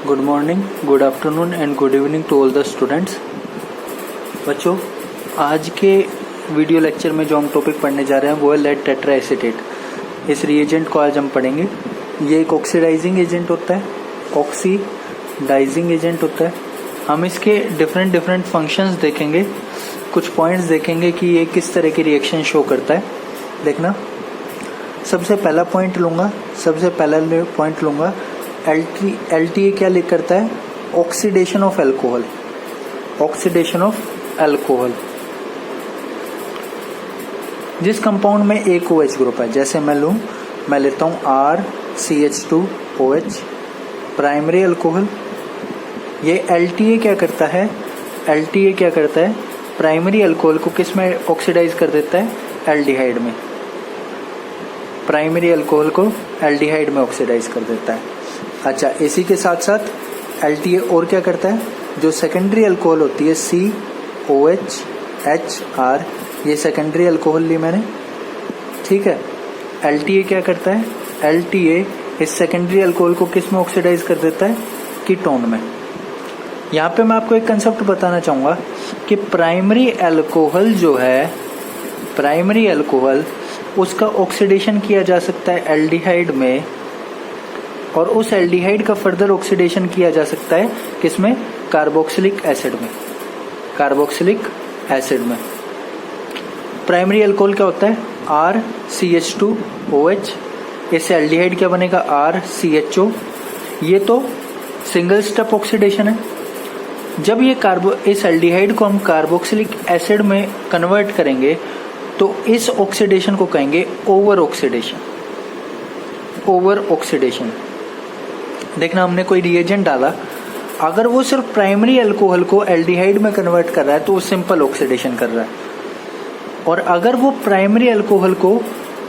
Good morning, good afternoon and good evening to all the students. बच्चों, आज के video lecture में जो हम टॉपिक पढ़ने जा रहे हैं वो है लेड टेट्रा एसीटेट। इस रिएजेंट को आज हम पढ़ेंगे। ये एक ऑक्सीडाइजिंग एजेंट होता है, ऑक्सीडाइजिंग एजेंट होता है। हम इसके डिफरेंट फंक्शंस देखेंगे, कुछ पॉइंट्स देखेंगे कि ये किस तरह की रिएक्शन शो करता है। देखना, सबसे पहला पॉइंट लूँगा एलटीए क्या लिख करता है? Oxidation of alcohol. Oxidation of alcohol जिस कंपाउंड में एक OH ग्रुप है, जैसे मैं लेता हूँ RCH2OH प्राइमरी अल्कोहल। ये एलटीए क्या करता है? प्राइमरी अल्कोहल को किस में ऑक्सीडाइज कर देता है? एल्डिहाइड में। प्राइमरी अल्कोहल को एल्डिहाइड में ऑक्सीडाइज कर देता है। अच्छा, इसी के साथ साथ एलटीए और क्या करता है? जो सेकेंडरी अल्कोहल होती है COHHR, ये सेकेंडरी अल्कोहल ली मैंने, ठीक है। एलटीए क्या करता है? एलटीए इस सेकेंडरी अल्कोहल को किस में ऑक्सीडाइज कर देता है? कीटोन में। यहाँ पे मैं आपको एक कंसेप्ट बताना चाहूँगा कि प्राइमरी अल्कोहल जो है, प्राइमरी अल्कोहल उसका ऑक्सीडेशन किया जा सकता है एल्डिहाइड में, और उस एल्डिहाइड का फर्दर ऑक्सीडेशन किया जा सकता है किसमें? कार्बोक्सिलिक एसिड में। कार्बोक्सिलिक एसिड में प्राइमरी अल्कोहल क्या होता है? RCH2OH। इससे एल्डिहाइड क्या बनेगा? RCHO। ये तो सिंगल स्टेप ऑक्सीडेशन है। जब ये इस एल्डिहाइड को हम कार्बोक्सिलिक एसिड में कन्वर्ट करेंगे तो इस ऑक्सीडेशन को कहेंगे ओवर ऑक्सीडेशन। Over oxidation. देखना, हमने कोई रिएजेंट डाला, अगर वो सिर्फ प्राइमरी अल्कोहल को एल्डिहाइड में कन्वर्ट कर रहा है तो वो सिंपल ऑक्सीडेशन कर रहा है, और अगर वो प्राइमरी अल्कोहल को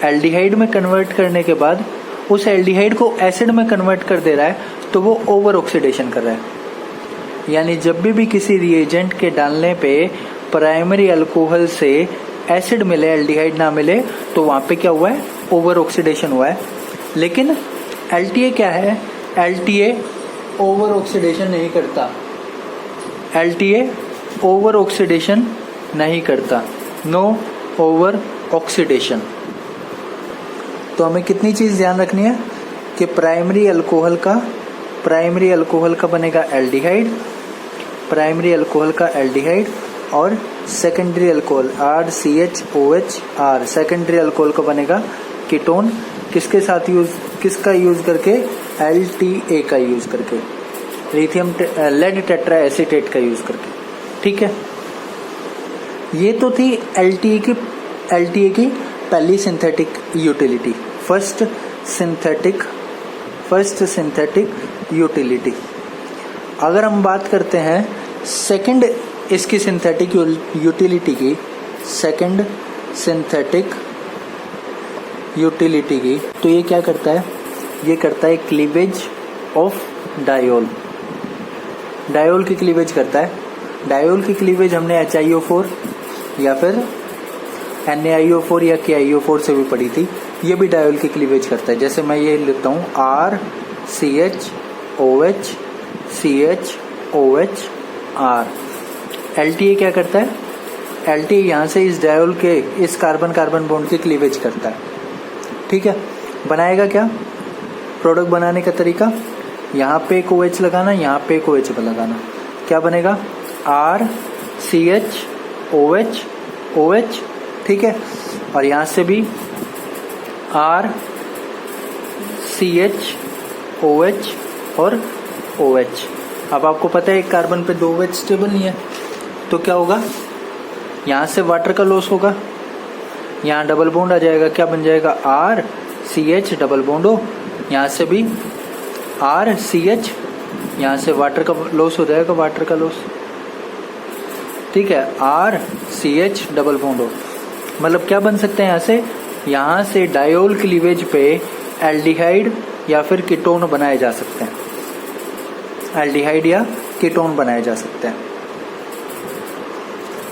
एल्डिहाइड में कन्वर्ट करने के बाद उस एल्डिहाइड को एसिड में कन्वर्ट कर दे रहा है तो वो ओवर ऑक्सीडेशन कर रहा है। यानी जब भी किसी रिएजेंट के डालने पे प्राइमरी अल्कोहल से एसिड मिले, एल्डिहाइड ना मिले, तो वहां पे क्या हुआ है? ओवर ऑक्सीडेशन हुआ है। लेकिन एलटीए क्या है? एलटीए ओवर ऑक्सीडेशन नहीं करता। एलटीए ओवर ऑक्सीडेशन नहीं करता। No over oxidation. तो हमें कितनी चीज ध्यान रखनी है कि प्राइमरी अल्कोहल का बनेगा एल्डिहाइड, प्राइमरी अल्कोहल का एल्डिहाइड, और secondary alcohol RCHOHR secondary alcohol का बनेगा कीटोन। किसके साथ किसका यूज करके? एलटीए का यूज करके, लेड टेट्रा एसीटेट का यूज करके, ठीक है। ये तो थी एलटीए की पहली synthetic utility, first synthetic utility. अगर हम बात करते हैं सेकंड इसकी सिंथेटिक यूटिलिटी की, सेकंड सिंथेटिक यूटिलिटी की, तो ये क्या करता है? ये करता है क्लीवेज ऑफ डायोल। डायोल की क्लीवेज करता है। डायोल की क्लीवेज हमने HiO4 या फिर NaIO4 या KiO4 से भी पढ़ी थी। ये भी डायोल की क्लीवेज करता है। जैसे मैं ये लिखता हूँ RCHOHCHOHR। एलटीए क्या करता है? एलटीए यहाँ से इस डायोल के इस कार्बन बॉन्ड की क्लीवेज करता है, ठीक है। बनाएगा क्या? प्रोडक्ट बनाने का तरीका, यहाँ पे एक OH लगाना, यहाँ पे एक OH लगाना, क्या बनेगा? RCHOHOH, ठीक है। और यहाँ से भी RCHOH और OH। अब आपको पता है एक कार्बन पे 2 OH स्टेबल नहीं है, तो क्या होगा? यहाँ से वाटर का लॉस होगा, यहाँ डबल बॉन्ड आ जाएगा, क्या बन जाएगा? RCH डबल बॉन्ड हो, यहाँ से भी RCH, यहाँ से वाटर का लॉस हो जाएगा, वाटर का लॉस, ठीक है। RCH डबल बॉन्ड हो, मतलब क्या बन सकते हैं? यहाँ से डायोल क्लीवेज पे एल्डिहाइड या फिर कीटोन बनाए जा सकते हैं। एल्डिहाइड या कीटोन बनाए जा सकते हैं।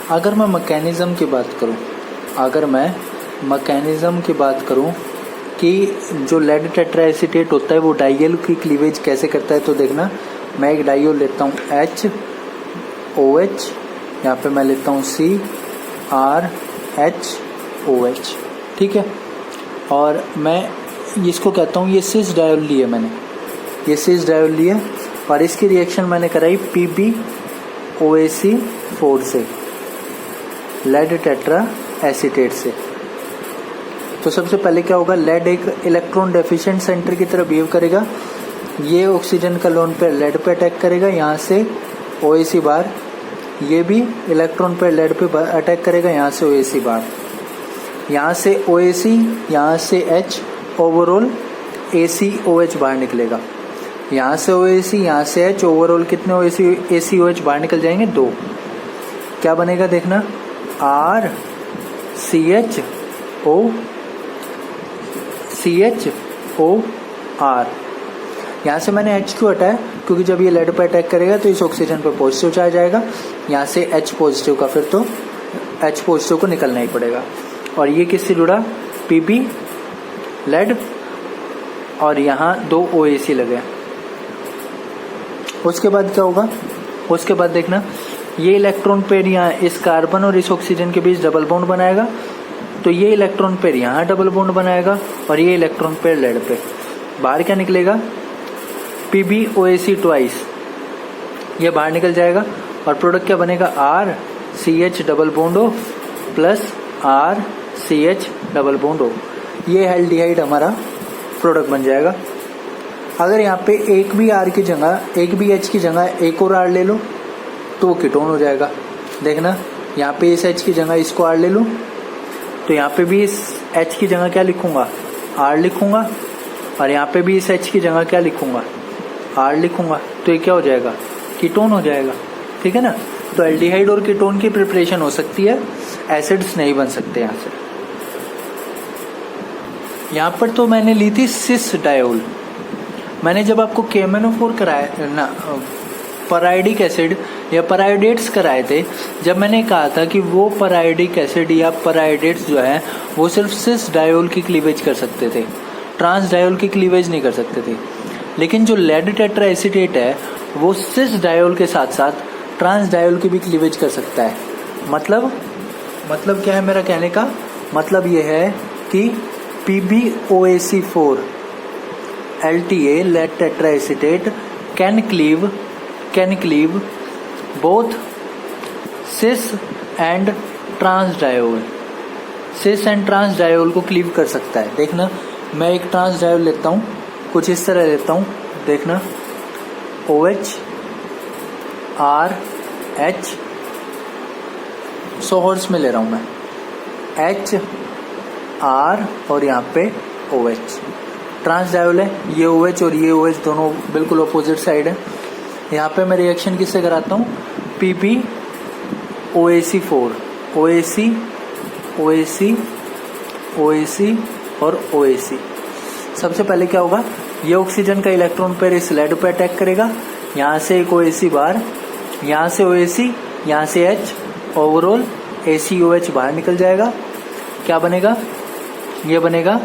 अगर मैं मैकेनिज्म की बात करूं कि जो लेड टेट्रा एसीटेट होता है वो डाइयल की क्लीवेज कैसे करता है, तो देखना, मैं एक डाइयोल लेता हूँ H OH, यहाँ पे मैं लेता हूँ CrHOH, ठीक है। और मैं इसको कहता हूँ, ये सिस डायोल लिया मैंने, ये सिस डायोल लिया और इसकी रिएक्शन मैंने कराई PbOAc4 से, लेड टेट्रा एसीटेट से। तो सबसे पहले क्या होगा, लेड एक इलेक्ट्रॉन डेफिशिएंट सेंटर की तरह बिहेव करेगा। ये ऑक्सीजन का लोन पेयर लेड पे अटैक करेगा, यहाँ से OAc बाहर, ये भी इलेक्ट्रॉन पेयर लेड पे अटैक करेगा, यहाँ से OAc बाहर, यहाँ से OAc, यहाँ से H, ओवरऑल ACOH बाहर निकलेगा। यहाँ से OAc, यहाँ से H, ओवरऑल कितने ACOH बाहर निकल जाएंगे, 2। क्या बनेगा देखना, RCHOR। यहाँ से मैंने H क्यों हटाया, क्योंकि जब ये लेड पे अटैक करेगा तो इस ऑक्सीजन पे पॉजिटिव चार्ज आएगा, यहाँ से H पॉजिटिव का, फिर तो H पॉजिटिव को निकलना ही पड़ेगा। और ये किससे जुड़ा, Pb लेड, और यहाँ 2 OAc लगे। उसके बाद क्या होगा, उसके बाद देखना, ये इलेक्ट्रॉन पेयर यहाँ इस कार्बन और इस ऑक्सीजन के बीच डबल बॉन्ड बनाएगा, तो ये इलेक्ट्रॉन पेयर यहाँ डबल बॉन्ड बनाएगा और ये इलेक्ट्रॉन पेयर लेड पे। बाहर क्या निकलेगा, PbOAc ट्वाइस, ये बाहर निकल जाएगा और प्रोडक्ट क्या बनेगा, RCH double bond O plus RCH double bond O। ये एल्डिहाइड हमारा प्रोडक्ट बन जाएगा। अगर यहाँ पे एक भी R की जगह, एक भी H की जगह एक और R ले लो तो वो कीटोन हो जाएगा। देखना, यहाँ पे इस H की जगह इसको R ले लूँ तो यहाँ पे भी इस H की जगह क्या लिखूंगा, R लिखूंगा, और यहाँ पे भी इस H की जगह क्या लिखूंगा, R लिखूंगा, तो ये क्या हो जाएगा, कीटोन हो जाएगा, ठीक है ना। तो एल्डिहाइड और कीटोन की प्रिपरेशन हो सकती है, एसिड्स नहीं बन सकते। यहाँ से यहाँ पर तो मैंने ली थी सिस डायोल। मैंने जब आपको KMnO4 कराया ना, पराइडिक एसिड या पराइडेट्स कराए थे, जब मैंने कहा था कि वो पराइडिक एसिड या पराइडेट्स जो है वो सिर्फ सिस डायोल की क्लीवेज कर सकते थे, ट्रांस डायोल की क्लीवेज नहीं कर सकते थे। लेकिन जो लेड टेट्रा एसीटेट है वो सिस डायोल के साथ साथ ट्रांस डायोल की भी क्लीवेज कर सकता है। मतलब क्या है मेरा कहने का मतलब, ये है कि PbOAc4 LTA lead tetraacetate can cleave both cis and trans diol। cis and trans diol को क्लीव कर सकता है। देखना, मैं एक ट्रांस डायोल लेता हूँ, कुछ इस तरह लेता हूँ, देखना OH RH 100 हर्ट्ज में ले रहा हूँ मैं, H R और यहाँ पे OH। ट्रांस डायोल है, ये OH और ये OH दोनों बिल्कुल अपोजिट साइड है। यहाँ पे मैं रिएक्शन किससे कराता हूँ, PbOAc4, OAc और OAc। सबसे पहले क्या होगा, ये ऑक्सीजन का इलेक्ट्रॉन पेयर इस लेड पे अटैक करेगा, यहाँ से एक OAc बाहर, यहाँ से OAc, यहाँ से H, ओवरऑल ACOH बाहर निकल जाएगा। क्या बनेगा, ये बनेगा,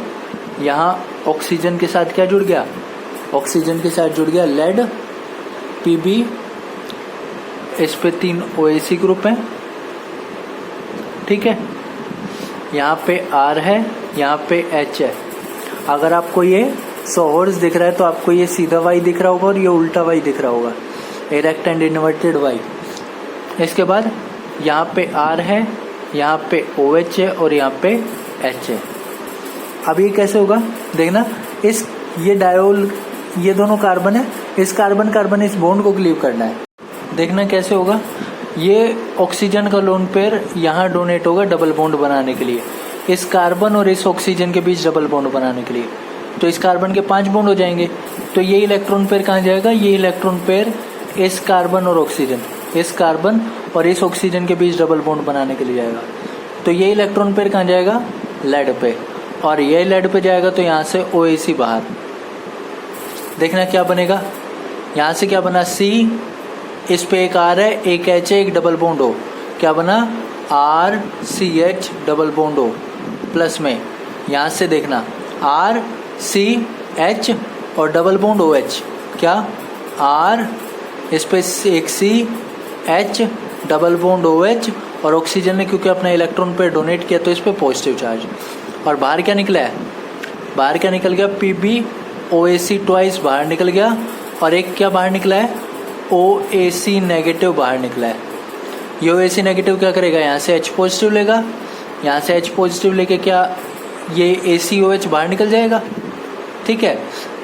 यहाँ ऑक्सीजन के साथ क्या जुड़ गया, ऑक्सीजन के साथ जुड़ गया लेड, Pb, इस पे 3 OAc ग्रुप है, ठीक है। यहाँ पे R है, यहाँ पे H है। अगर आपको ये 100 हर्ट्ज दिख रहा है तो आपको ये सीधा Y दिख रहा होगा और ये उल्टा Y दिख रहा होगा, इरेक्ट एंड इन्वर्टेड Y। इसके बाद यहाँ पे R है, यहाँ पे OH है और यहाँ पे H है। अब ये कैसे होगा, देखना, ये डायोल, ये दोनों कार्बन है, इस कार्बन इस बॉन्ड को क्लीव करना है। देखना कैसे होगा, ये ऑक्सीजन का लोन पेयर यहाँ डोनेट होगा डबल बॉन्ड बनाने के लिए, इस कार्बन और इस ऑक्सीजन के बीच डबल बॉन्ड बनाने के लिए। तो इस कार्बन के 5 बॉन्ड हो जाएंगे, तो ये इलेक्ट्रॉन पेयर कहाँ जाएगा, ये इलेक्ट्रॉन पेयर इस कार्बन और ऑक्सीजन, इस कार्बन और इस ऑक्सीजन के बीच डबल बॉन्ड बनाने के लिए जाएगा। तो ये इलेक्ट्रॉन पेयर कहाँ जाएगा, लेड पे, और ये लेड पे जाएगा तो यहाँ से OAc बाहर। देखना क्या बनेगा, यहाँ से क्या बना, C, इस पे एक R है, एक H है, एक डबल बॉन्ड O, क्या बना, RCH double bond O plus में, यहाँ से देखना RCH और डबल बॉन्ड OH, क्या इस पे एक CH डबल बॉन्ड OH और ऑक्सीजन ने क्योंकि अपना इलेक्ट्रॉन पे डोनेट किया तो इस पे पॉजिटिव चार्ज। और बाहर क्या निकला है, बाहर क्या निकल गया, PbOAc ट्वाइस बाहर निकल गया और एक क्या बाहर निकला है, OAc नेगेटिव बाहर निकला है। ये OAc नेगेटिव क्या करेगा, यहाँ से H पॉजिटिव लेगा, यहाँ से H पॉजिटिव लेके क्या ये ACOH बाहर निकल जाएगा। ठीक है,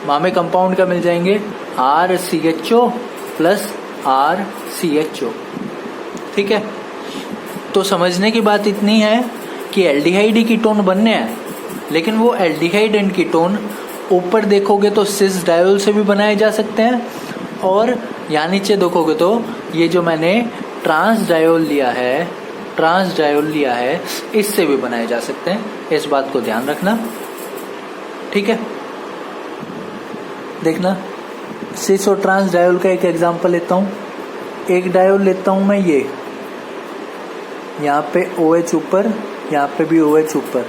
हमें कंपाउंड का मिल जाएंगे RCHO प्लस RCHO। ठीक है, तो समझने की बात इतनी है कि एल्डिहाइड कीटोन बनने हैं, लेकिन वो एल्डिहाइड एंड कीटोन ऊपर देखोगे तो सिस डायोल से भी बनाए जा सकते हैं, और यहाँ नीचे देखोगे तो ये जो मैंने ट्रांस डायोल लिया है इससे भी बनाए जा सकते हैं। इस बात को ध्यान रखना। ठीक है, देखना सिस और ट्रांस डायोल का एक एग्जांपल लेता हूँ। एक डायोल लेता हूँ मैं, ये यहाँ पे OH ऊपर, यहाँ पे भी OH ऊपर,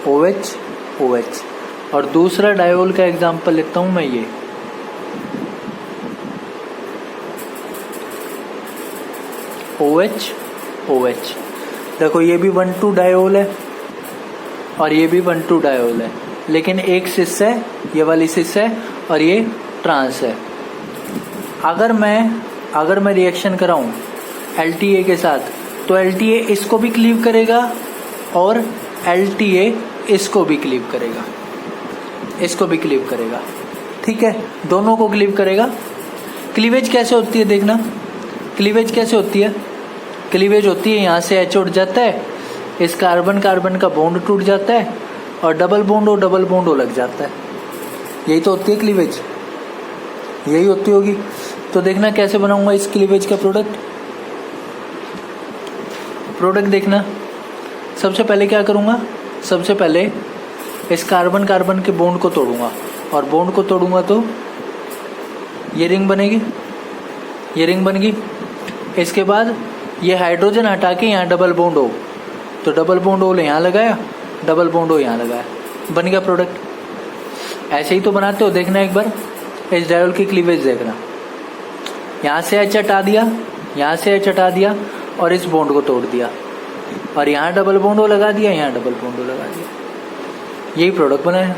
OH OH। और दूसरा डायोल का एग्जांपल लेता हूँ मैं, ये OH OH। देखो ये भी 1,2 डायोल है और ये भी 1,2 डायोल है, लेकिन एक सिस है, ये वाली सिस है और ये ट्रांस है। अगर मैं रिएक्शन कराऊं LTA के साथ तो LTA इसको भी क्लीव करेगा और LTA इसको भी क्लीव करेगा। ठीक है, दोनों को क्लीव करेगा। क्लीवेज कैसे होती है, देखना क्लीवेज कैसे होती है। क्लीवेज होती है, यहाँ से H उठ जाता है, इस कार्बन का बॉन्ड टूट जाता है और डबल बॉन्ड O लग जाता है। यही तो होती है क्लीवेज, यही होती होगी। तो देखना कैसे बनाऊंगा इस क्लीवेज का प्रोडक्ट देखना। सबसे पहले क्या करूंगा, सबसे पहले इस कार्बन के बॉन्ड को तोड़ूंगा, और बॉन्ड को तोड़ूंगा तो ये रिंग बनेगी, ये रिंग बन गई। इसके बाद ये हाइड्रोजन हटा के यहाँ डबल बॉन्ड O, तो डबल बॉन्ड O यहाँ लगाया, डबल बॉन्ड O यहाँ लगाया, बन गया प्रोडक्ट। ऐसे ही तो बनाते हो, देखना एक बार इस डायोल की क्लीवेज देखना। यहाँ से H हटा दिया, यहाँ से H हटा दिया और इस बॉन्ड को तोड़ दिया, और यहाँ डबल बॉन्ड O लगा दिया, यहाँ डबल बॉन्ड O लगा दिया, यही प्रोडक्ट बनाया।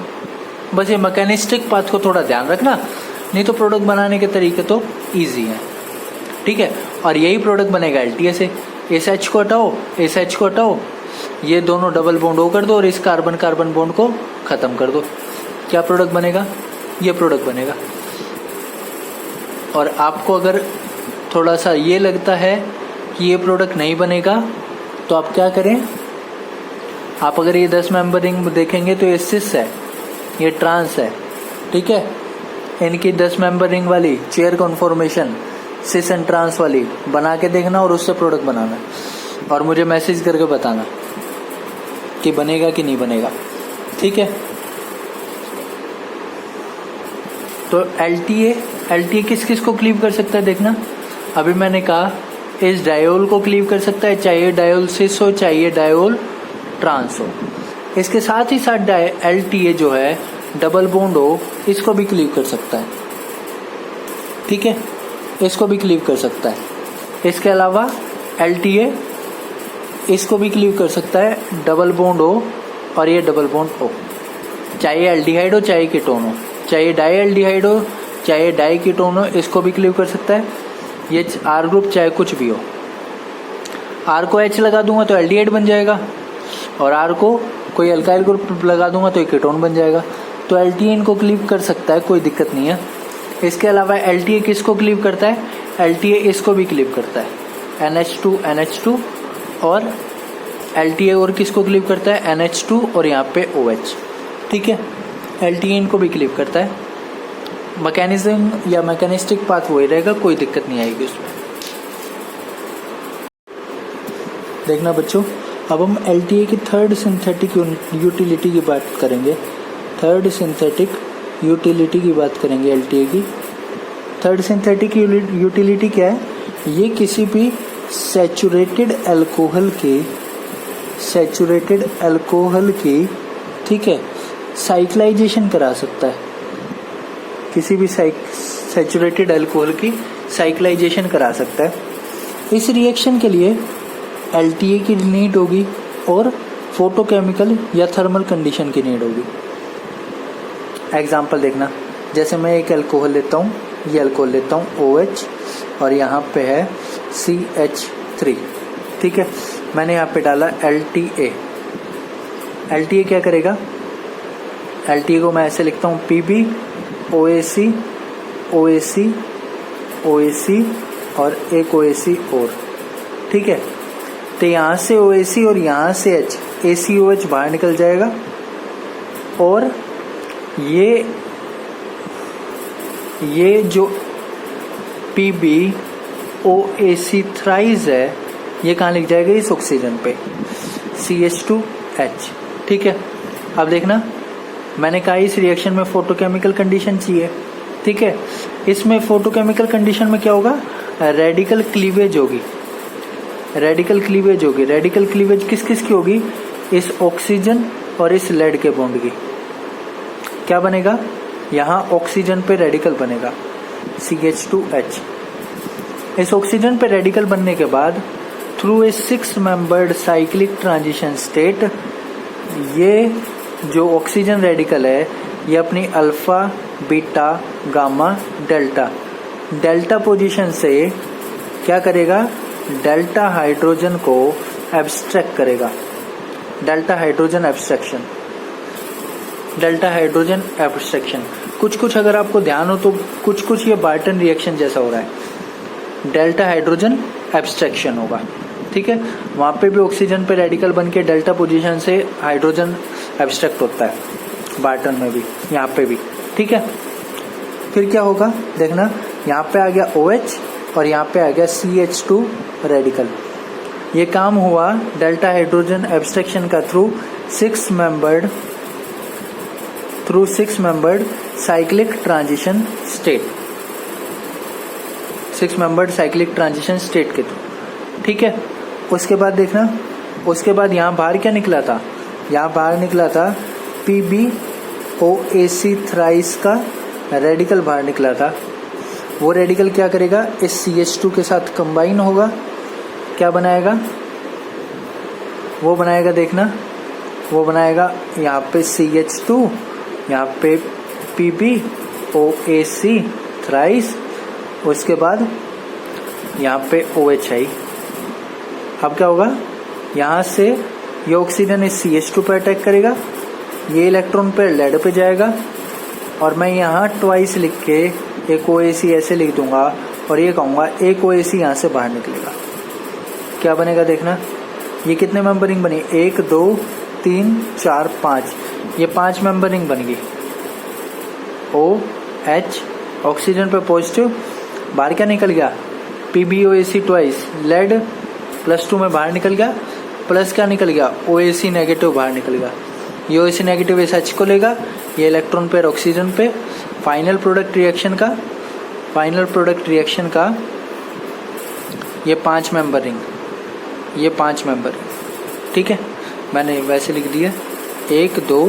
बस ये मैकेनिस्टिक पाथ को थोड़ा ध्यान रखना, नहीं तो प्रोडक्ट बनाने के तरीके तो ईजी हैं। ठीक है, और यही प्रोडक्ट बनेगा LTA से। इस H को हटाओ, ये दोनों डबल बॉन्ड O कर दो और इस कार्बन बॉन्ड को खत्म कर दो। क्या प्रोडक्ट बनेगा, ये प्रोडक्ट बनेगा। और आपको अगर थोड़ा सा ये लगता है कि ये प्रोडक्ट नहीं बनेगा तो आप क्या करें, आप अगर ये 10 मेंबर रिंग देखेंगे तो ये सिस है, ये ट्रांस है। ठीक है, इनकी 10 मेंबर रिंग वाली chair conformation cis and trans वाली बना के देखना और उससे प्रोडक्ट बनाना, और मुझे मैसेज करके बताना कि बनेगा कि नहीं बनेगा। ठीक है, तो LTA किस किस को क्लीव कर सकता है, देखना। अभी मैंने कहा इस डायोल को क्लीव कर सकता है, चाहे डायोल सिस हो चाहे डायोल ट्रांस हो। इसके साथ ही साथ LTA जो है डबल बॉन्ड O, इसको भी क्लीव कर सकता है। ठीक है, इसको भी क्लीव कर सकता है। इसके अलावा LTA इसको भी क्लीव कर सकता है, डबल बॉन्ड O और ये डबल बॉन्ड O, चाहे एल्डिहाइड हो चाहे कीटोन हो, चाहे डाई एल्डिहाइड हो चाहे डाई कीटोन हो, इसको भी क्लीव कर सकता है। ये R ग्रुप चाहे कुछ भी हो, R को H लगा दूंगा तो एल्डिहाइड बन जाएगा, और R को कोई अल्काइल ग्रुप लगा दूंगा तो एक कीटोन बन जाएगा। तो LTA इनको क्लीव कर सकता है, कोई दिक्कत नहीं है। इसके अलावा LTA किसको क्लीव करता है, LTA इसको भी क्लीव करता है, NH2 और LTA और किसको क्लीव करता है, NH2 और यहाँ पे OH। ठीक है, LTA इनको भी क्लीव करता है। मैकेनिज्म या मैकेनिस्टिक पाथ वही रहेगा, कोई दिक्कत नहीं आएगी उसमें। देखना बच्चों, अब हम LTA की थर्ड सिंथेटिक यूटिलिटी की बात करेंगे। थर्ड सिंथेटिक यूटिलिटी की बात करेंगे LTA की। थर्ड सिंथेटिक यूटिलिटी क्या है, ये किसी भी सैचुरेटेड अल्कोहल की ठीक है साइक्लाइजेशन करा सकता है, किसी भी सैचुरेटेड अल्कोहल की साइक्लाइजेशन करा सकता है। इस रिएक्शन के लिए LTA की नीड होगी और फोटोकेमिकल या थर्मल कंडीशन की नीड होगी। एग्जाम्पल देखना, जैसे मैं एक अल्कोहल लेता हूँ, ये अल्कोहल लेता हूँ OH और यहाँ पे है CH3, ठीक है। मैंने यहाँ पे डाला LTA। LTA क्या करेगा? LTA को मैं ऐसे लिखता हूँ PB OAC OAC OAC और एक OAC और, ठीक है। तो यहाँ से OAC और यहाँ से H ACOH बाहर निकल जाएगा और ये जो PB OAC थ्राइस है ये कहाँ लिख जाएगा? इस ऑक्सीजन पे CH2H, ठीक है। अब देखना, मैंने कहा इस रिएक्शन में फोटोकेमिकल कंडीशन चाहिए, ठीक है। इसमें फोटोकेमिकल कंडीशन में क्या होगा? रेडिकल क्लीवेज होगी। रेडिकल क्लीवेज होगी। रेडिकल क्लीवेज किस किस की होगी? इस ऑक्सीजन और इस लेड के बॉन्ड की। क्या बनेगा? यहाँ ऑक्सीजन पे रेडिकल बनेगा CH2H। इस ऑक्सीजन पे रेडिकल बनने के बाद through a 6 membered cyclic transition state, ये जो ऑक्सीजन रेडिकल है ये अपनी alpha beta gamma delta position से क्या करेगा? डेल्टा हाइड्रोजन को एब्स्ट्रैक्ट करेगा। डेल्टा हाइड्रोजन एब्स्ट्रैक्शन कुछ अगर आपको ध्यान हो तो कुछ ये बार्टन रिएक्शन जैसा हो रहा है। डेल्टा हाइड्रोजन एब्स्ट्रैक्शन होगा, ठीक है। वहां पे भी ऑक्सीजन पे रेडिकल बन के डेल्टा पोजीशन से हाइड्रोजन एब्स्ट्रैक्ट होता है, बार्टन में भी, यहाँ पे भी, ठीक है। फिर क्या होगा? देखना, यहाँ पे आ गया OH और यहाँ पे आ गया CH2 रेडिकल। ये काम हुआ डेल्टा हाइड्रोजन एब्स्ट्रैक्शन का through 6 membered cyclic transition state. 6 membered cyclic transition state के थ्रू, ठीक है। उसके बाद देखना, उसके बाद यहाँ बाहर क्या निकला था? यहाँ बाहर निकला था PB OAC थ्राइस का रेडिकल बाहर निकला था। वो रेडिकल क्या करेगा? इस CH2 के साथ कंबाइन होगा। क्या बनाएगा? वो बनाएगा, देखना, वो बनाएगा यहाँ पे CH2, यहाँ पे PB OAC थ्राइस, उसके बाद यहाँ पे OH आई। अब क्या होगा? यहाँ से ये ऑक्सीजन इस CH2 पे अटैक करेगा, ये इलेक्ट्रॉन पे लेड पे जाएगा और मैं यहाँ ट्वाइस लिख के एक OAC ऐसे लिख दूंगा और ये कहूँगा एक OAC यहाँ से बाहर निकलेगा। क्या बनेगा? देखना, ये कितने मेंबरिंग बनी? 1 2 3 4 5, ये 5 मेंबरिंग बन गई। OH ऑक्सीजन पे पॉजिटिव, बाहर क्या निकल गया? PbOAC ट्वाइस, लेड +2 में बाहर निकल गया, प्लस क्या निकल गया? OAC नेगेटिव बाहर निकल गया। ये OAC नेगेटिव इस H को लेगा, ये इलेक्ट्रॉन पेयर ऑक्सीजन पे। फाइनल प्रोडक्ट रिएक्शन का ये 5 मेंबर रिंग, ठीक है। मैंने वैसे लिख दिया 1 2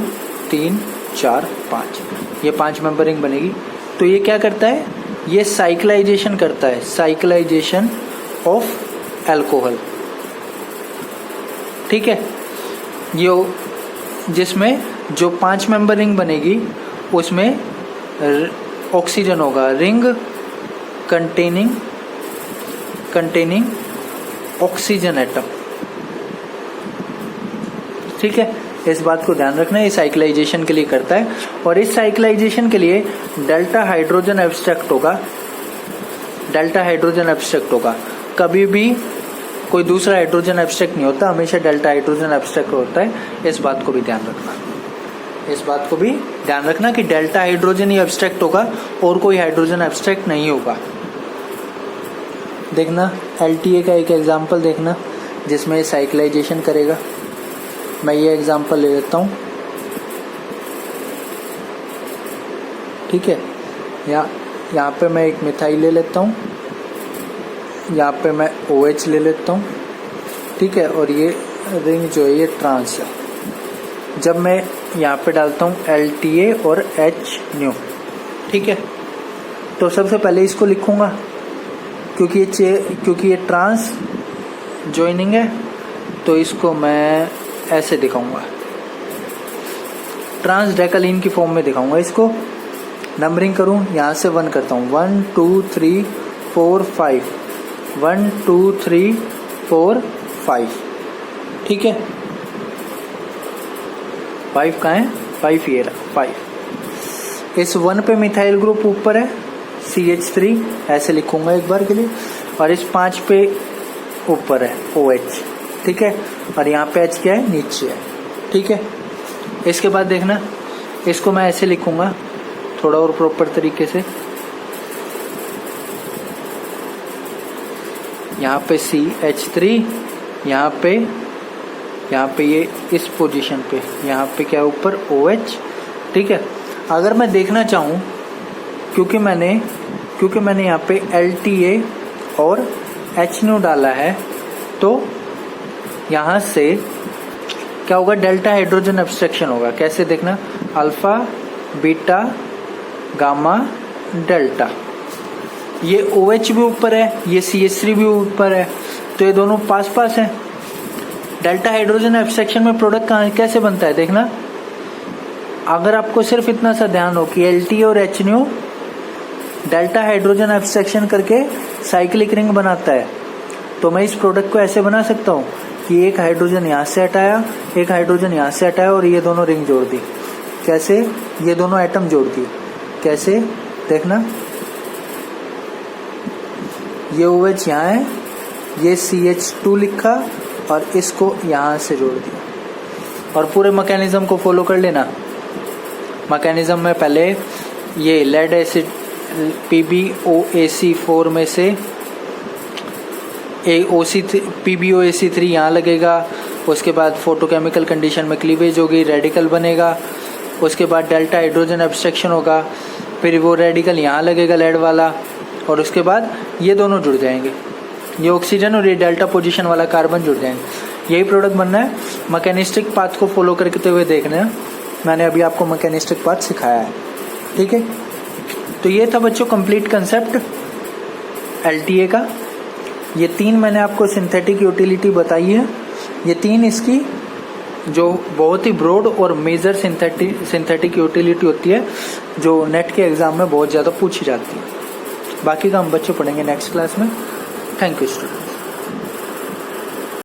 3 4 5, ये 5 मेंबर रिंग बनेगी। तो ये क्या करता है? ये साइक्लाइजेशन करता है, साइक्लाइजेशन ऑफ अल्कोहल, ठीक है। ये जिसमें जो 5 मेंबर रिंग बनेगी उसमें ऑक्सीजन होगा, रिंग कंटेनिंग ऑक्सीजन एटम, ठीक है। इस बात को ध्यान रखना, ये साइक्लाइजेशन के लिए करता है और इस साइक्लाइजेशन के लिए डेल्टा हाइड्रोजन एब्स्ट्रैक्ट होगा। कभी भी कोई दूसरा हाइड्रोजन एब्स्ट्रैक्ट नहीं होता, हमेशा डेल्टा हाइड्रोजन एब्स्ट्रैक्ट होता है। इस बात को भी ध्यान रखना कि डेल्टा हाइड्रोजन ही एब्स्ट्रैक्ट होगा और कोई हाइड्रोजन एब्स्ट्रैक्ट नहीं होगा। देखना, LTA का एक एग्जांपल देखना जिसमें साइक्लाइजेशन करेगा। मैं ये एग्जांपल ले लेता हूँ, ठीक है। यहाँ पे मैं एक मिथाइल ले लेता हूँ, यहाँ पे मैं OH ले लेता हूँ, ठीक है। और ये रिंग जो है ये ट्रांस है। जब मैं यहाँ पे डालता हूँ LTA और H न्यू, ठीक है। तो सबसे पहले इसको लिखूंगा क्योंकि ये ट्रांस ज्वाइनिंग है तो इसको मैं ऐसे दिखाऊंगा, ट्रांस डेकालीन की फॉर्म में दिखाऊंगा इसको। नंबरिंग करूं, यहाँ से 1 करता हूँ, 1 2 3 4 5, 1 2 3 4 5, ठीक है। 5 कहाँ है, 5 ये रहा, 5। इस 1 पे मिथाइल ग्रुप ऊपर है CH3, ऐसे लिखूंगा एक बार के लिए, और इस 5 पे ऊपर है OH, ठीक है, और यहाँ पे H क्या है, नीचे है, ठीक है। इसके बाद देखना, इसको मैं ऐसे लिखूंगा थोड़ा और प्रॉपर तरीके से, यहाँ पे CH3, यहाँ पे ये इस पोजीशन पे, यहाँ पे क्या ऊपर OH, ठीक है। अगर मैं देखना चाहूँ, क्योंकि मैंने यहाँ पे LTA और HNO डाला है, तो यहाँ से क्या होगा, डेल्टा हाइड्रोजन एब्स्ट्रैक्शन होगा। कैसे देखना, अल्फा बीटा गामा डेल्टा, ये OH भी ऊपर है, ये CH3 भी ऊपर है, तो ये दोनों पास पास हैं। डेल्टा हाइड्रोजन एब्स्ट्रैक्शन में प्रोडक्ट कैसे बनता है देखना, अगर आपको सिर्फ इतना सा ध्यान हो कि LTA और HNO डेल्टा हाइड्रोजन एब्स्ट्रैक्शन करके साइक्लिक रिंग बनाता है, तो मैं इस प्रोडक्ट को ऐसे बना सकता हूँ कि एक हाइड्रोजन यहाँ से हटाया, एक हाइड्रोजन यहाँ से हटाया और ये दोनों रिंग जोड़ दी। कैसे, ये दोनों एटम जोड़ दिए, कैसे देखना, ये OH यहाँ है, ये CH2 लिखा और इसको यहाँ से जोड़ दिया, और पूरे मैकेनिज्म को फॉलो कर लेना। मैकेनिज्म में पहले ये लेड एसिड PbOAc4 में से PbOAc3 यहाँ लगेगा, उसके बाद फोटोकेमिकल कंडीशन में क्लीवेज होगी, रेडिकल बनेगा, उसके बाद डेल्टा हाइड्रोजन एब्स्ट्रैक्शन होगा, फिर वो रेडिकल यहाँ लगेगा लेड वाला, और उसके बाद ये दोनों जुड़ जाएंगे, ये ऑक्सीजन और ये डेल्टा पोजीशन वाला कार्बन जुड़ जाएंगे। यही प्रोडक्ट बनना है। मैकेनिस्टिक पाथ को फॉलो करते हुए देखना है, मैंने अभी आपको मैकेनिस्टिक पाथ सिखाया है, ठीक है। तो ये था बच्चों कंप्लीट कंसेप्ट LTA का। ये 3 मैंने आपको सिंथेटिक यूटिलिटी बताई है, ये 3 इसकी जो बहुत ही ब्रॉड और मेजर सिंथेटिक यूटिलिटी होती है, जो नेट के एग्जाम में बहुत ज़्यादा पूछी जाती है। बाकी का हम बच्चों पढ़ेंगे नेक्स्ट क्लास में। Thank you student.